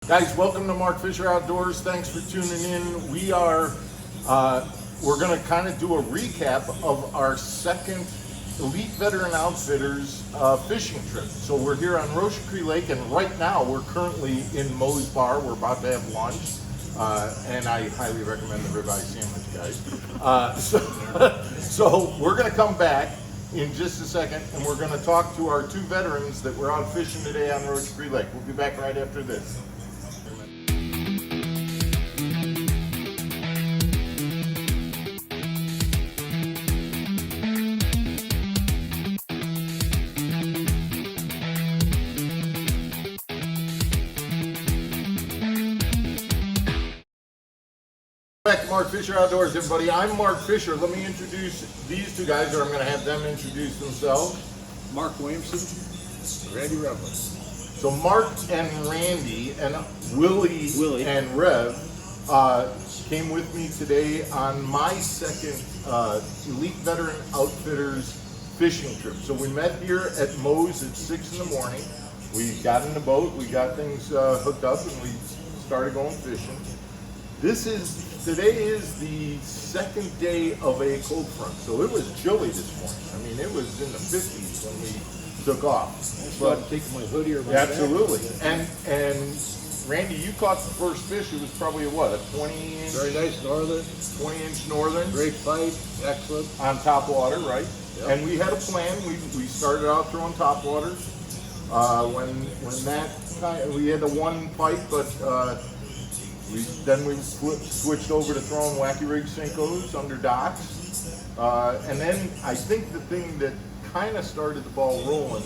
Guys, welcome to Mark Fisher Outdoors. Thanks for tuning in. We're going to kind of do a recap of our second Elite Veteran Outfitters fishing trip. So we're here on Rocherie Lake, and right now we're currently in Moe's Bar. We're about to have lunch, and I highly recommend the ribeye sandwich, guys. So we're going to come back in just a second, and we're going to talk to our two veterans that were out fishing today on Rocherie Lake. We'll be back right after this. Back to Mark Fisher Outdoors, everybody. I'm Mark Fisher. Let me introduce these two guys, or I'm going to have them introduce themselves. Mark Williamson, Randy Revlin. So Mark and Randy and Willie and Rev came with me today on my second Elite Veteran Outfitters fishing trip. So we met here at Moe's at 6 in the morning. We got in the boat, we got things hooked up, and we started going fishing. Today is the second day of a cold front, so it was chilly this morning. I mean, it was in the 50s when we took off. But taking my hoodie or my absolutely. And Randy, you caught the first fish. It was probably a 20-inch. Very nice northern. 20-inch northern. Great fight, excellent. On top water, right? Yep. And we had a plan. We started out throwing top waters. We had the one fight, but. Then we switched over to throwing wacky rig Senkos under docks. And then I think the thing that kind of started the ball rolling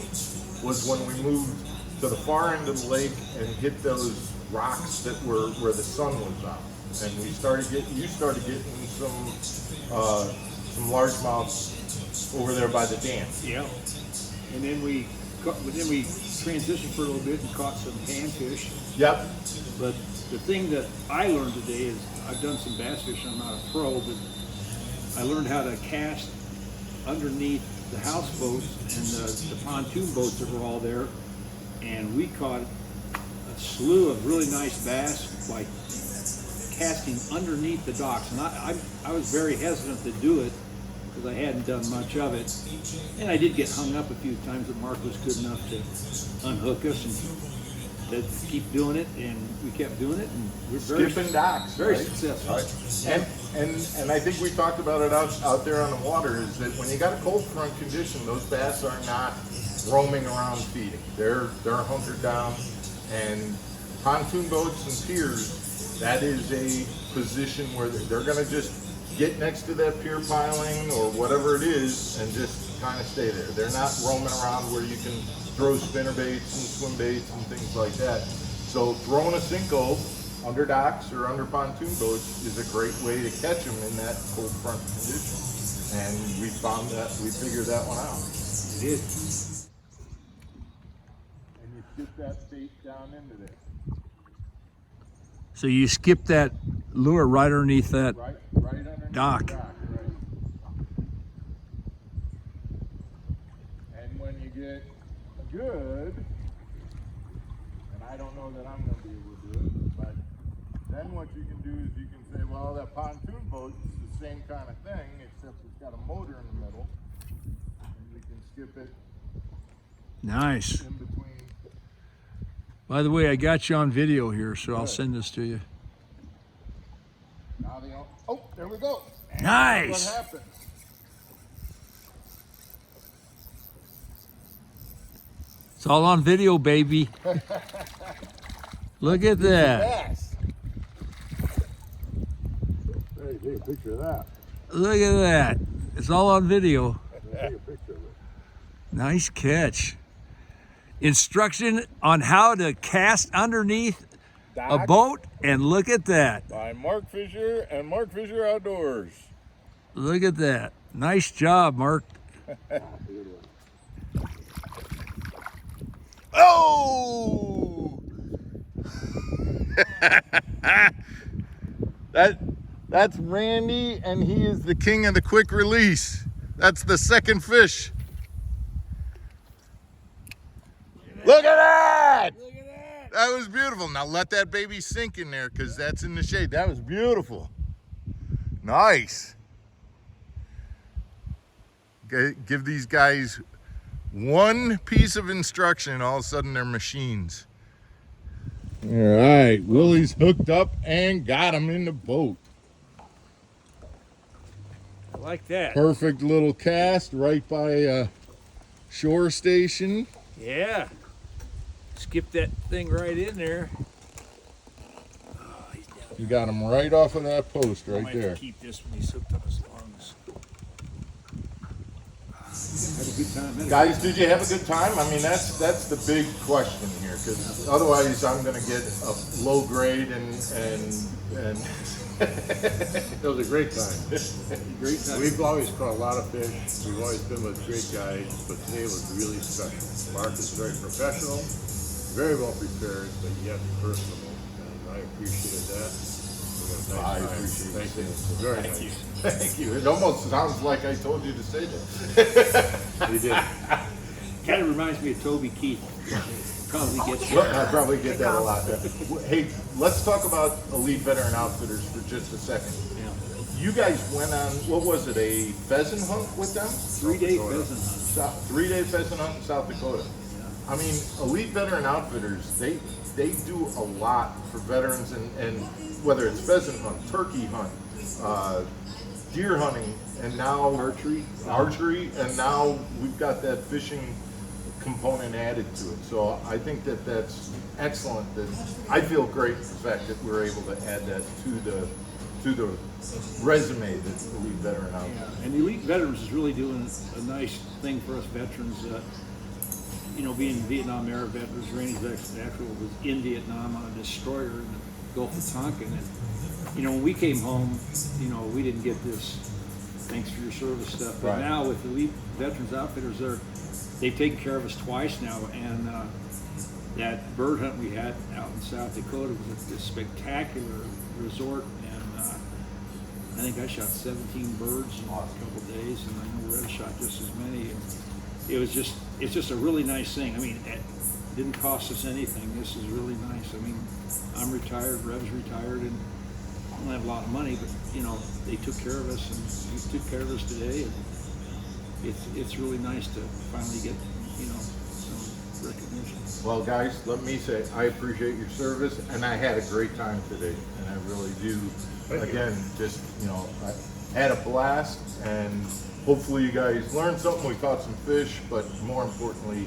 was when we moved to the far end of the lake and hit those rocks that were where the sun was out. And you started getting some largemouths over there by the dam. Yeah. And then we transitioned for a little bit and caught some panfish. Yep. But the thing that I learned today is I've done some bass fishing. I'm not a pro, but I learned how to cast underneath the houseboats and the pontoon boats that were all there. And we caught a slew of really nice bass by casting underneath the docks. And I was very hesitant to do it because I hadn't done much of it. And I did get hung up a few times, but Mark was good enough to unhook us and to keep doing it, and we kept doing it, and we're skipping docks, very right? successful. Right. And I think we talked about it out there on the water, is that when you got a cold front condition, those bass are not roaming around feeding. They're hunkered down, and pontoon boats and piers, that is a position where they're going to just get next to that pier piling or whatever it is and just kind of stay there. They're not roaming around where you can throw spinner baits and swim baits and things like that. So throwing a Senko under docks or under pontoon boats is a great way to catch them in that cold front condition. And we figured that one out. It is. And you skip that bait down into there. So you skip that lure right underneath that right underneath dock. The dock, right. And when you get good, and I don't know that I'm going to be able to do it, but then what you can do is you can say, well, that pontoon boat is the same kind of thing, except it's got a motor in the middle, and you can skip it Nice. in between. By the way, I got you on video here, so I'll send this to you. Now there we go. And Nice. What happens? It's all on video, baby. Look at that. Yes. Hey, take a picture of that. Look at that. It's all on video. Take a picture of it. Nice catch. Instruction on how to cast underneath a boat, and look at that. By Mark Fisher and Mark Fisher Outdoors. Look at that. Nice job, Mark. Oh! That's Randy, and he is the king of the quick release. That's the second fish. Look at that! Look at that. That was beautiful. Now let that baby sink in there because that's in the shade. That was beautiful. Nice. Give these guys one piece of instruction, all of a sudden they're machines. All right, Willie's hooked up and got him in the boat. I like that. Perfect little cast right by a shore station. Yeah. Skip that thing right in there. Oh, he's down. You got him right off of that post I right might have there. to keep this when he's hooked on his lungs. Had a good time. Guys, did you have a good time? I mean, that's the big question here, because otherwise I'm going to get a low grade and It was a great time. Great time. We've always caught a lot of fish. We've always been with great guys, but today was really special. Mark is very professional, very well prepared, but yet personable, and I appreciated that. We had a nice I time. appreciate Thank you. you. Very Thank nice. you. Thank you. It almost sounds like I told you to say that. We did. Kind of reminds me of Toby Keith. Probably gets Look, I probably get that a lot. Hey, let's talk about Elite Veteran Outfitters for just a second. Yeah. You guys went on, what was it, a pheasant hunt with them? 3-day pheasant hunt. 3-day pheasant hunt in South Dakota. I mean, Elite Veteran Outfitters, they do a lot for veterans, and whether it's pheasant hunt, turkey hunt, deer hunting, and now archery, and now we've got that fishing component added to it. So I think that that's excellent. That I feel great the fact that we're able to add that to the resume that Elite Veteran Outfitters. Yeah. And Elite Veterans is really doing a nice thing for us veterans. Being Vietnam era veterans, Randy Actual was in Vietnam on a destroyer in the Gulf of Tonkin. And, when we came home, we didn't get this thanks for your service stuff. But Right. now with Elite Veterans Outfitters, they've taken care of us twice now. And that bird hunt we had out in South Dakota was a spectacular resort. And I think I shot 17 birds in a couple of days, and I know Red shot just as many. And it's just a really nice thing. I mean, it didn't cost us anything. This is really nice. I mean, I'm retired, Rev's retired, and I don't have a lot of money, but they took care of us, and he took care of us today. And it's really nice to finally get some recognition. Well, guys, let me say I appreciate your service, and I had a great time today, and I really do. Again, just I had a blast, and hopefully you guys learned something. We caught some fish, but more importantly,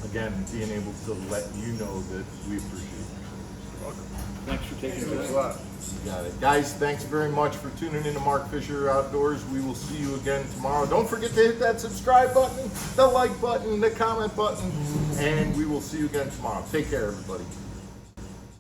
again, being able to let you know that we appreciate you. Thanks for taking Thanks a it. lot. You got it. Guys, thanks very much for tuning in to Mark Fisher Outdoors. We will see you again tomorrow. Don't forget to hit that subscribe button, the like button, the comment button, and we will see you again tomorrow. Take care, everybody.